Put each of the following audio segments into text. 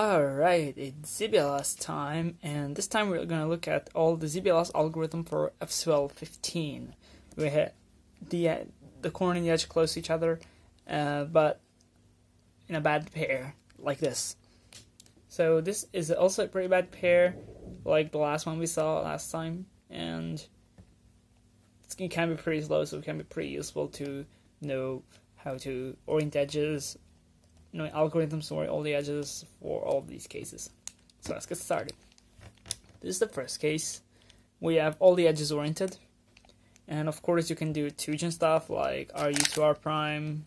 Alright, it's ZBLS time, and this time we're going to look at all the ZBLS algorithm for F2L 15. We had the corner and the edge close to each other, but in a bad pair, like this. So this is also a pretty bad pair, like the last one we saw last time, and it can be pretty slow, so it can be pretty useful to know how to orient edges, knowing algorithms for all the edges for all of these cases. So let's get started. This is the first case. We have all the edges oriented, and of course you can do two-gen stuff like RU to R prime,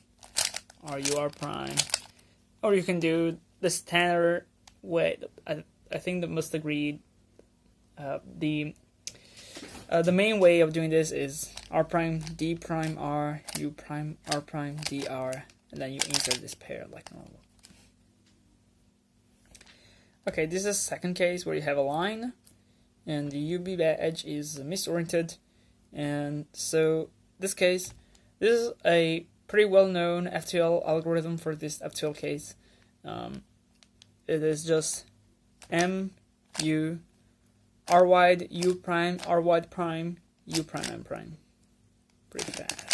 RU R prime, or you can do the standard way. I think the most agreed, the main way of doing this is R prime D prime R U prime R prime D R, and then you insert this pair like normal. Okay, this is the second case where you have a line and the UB edge is misoriented, and so this case, this is a pretty well-known F2L algorithm for this F2L case. It is just M U R wide U prime R wide prime U prime M prime. Pretty fast.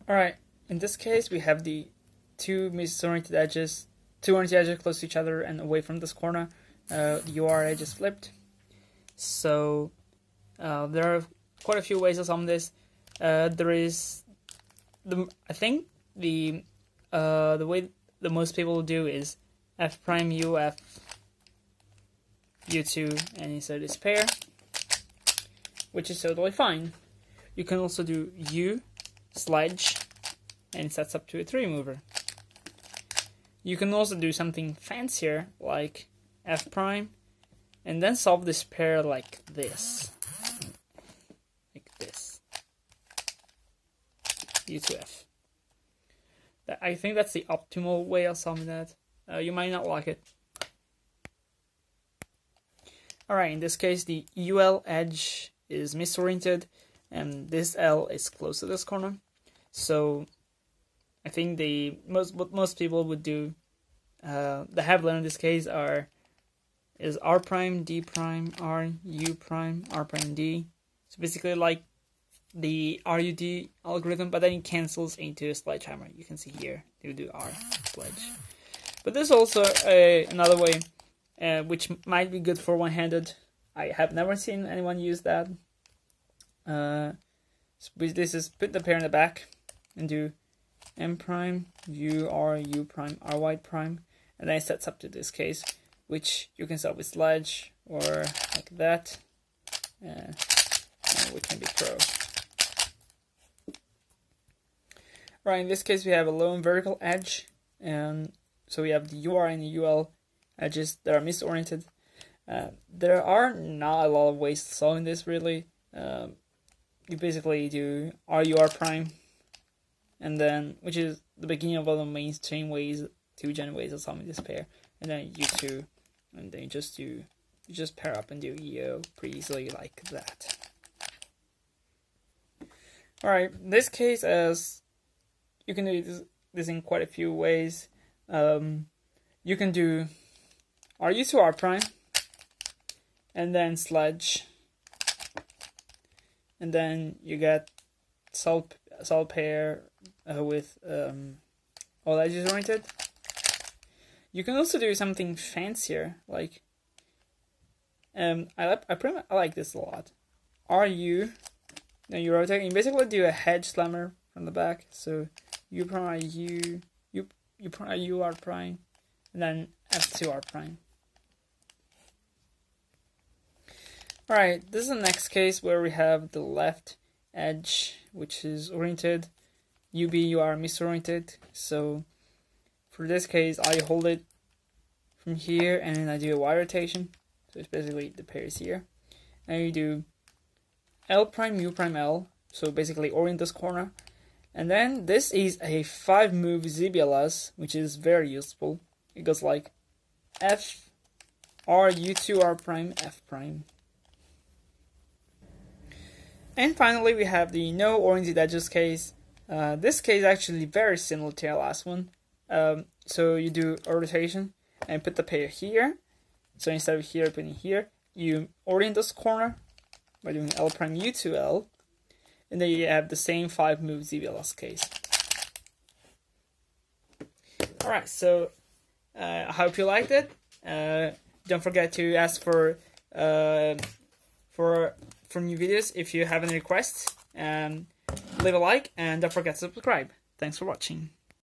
Alright, in this case we have the two misoriented edges, two oriented edges close to each other and away from this corner. The UR edge is flipped. So there are quite a few ways to sum this. There is I think the way that most people do is F prime U F U2 and insert this pair, which is totally fine. You can also do U sledge, and it sets up to a 3 mover. You can also do something fancier like F prime and then solve this pair like this. Like this. U to F. I think that's the optimal way of solving that. You might not like it. Alright, in this case the UL edge is misoriented and this L is close to this corner. So I think what most people would do, the have learned in this case is R prime D prime R U prime R prime D. So basically like the RUD algorithm, but then it cancels into a sledgehammer. You can see here they do R sledge. But there's also another way, which might be good for one-handed. I have never seen anyone use that. So this is put the pair in the back and do M prime U R U prime R wide prime, and then it sets up to this case, which you can solve with sledge or like that, which can be pro. Right, in this case we have a low and vertical edge, and so we have the UR and the UL edges that are misoriented. There are not a lot of ways to solve this really. You basically do RUR prime, and then which is the beginning of all the mainstream ways, two-gen ways of solving this pair, and then U2, and then you just pair up and do EO pretty easily like that. Alright, in this case, as you can do this in quite a few ways. You can do RU to R prime, and then sledge, and then you get solid pair with all edges oriented. You can also do something fancier, like I like this a lot. RU, then you rotate, and you basically do a hedge slammer from the back. So U prime U prime U R prime, and then F2 R prime. Alright, this is the next case where we have the left edge, which is oriented. UB UR misoriented. So for this case, I hold it from here, and then I do a Y rotation. So it's basically the pairs here. And you do L prime U prime L. So basically orient this corner. And then this is a 5-move ZBLS, which is very useful. It goes like F R U2 R prime F prime. And finally we have the no oriented edges case. This case is actually very similar to our last one. So you do a rotation and put the pair here. So instead of here putting here, you orient this corner by doing L prime U2L, and then you have the same 5 move ZBLS case. Alright, so I hope you liked it. Don't forget to ask for new videos if you have any requests. Leave a like and don't forget to subscribe. Thanks for watching.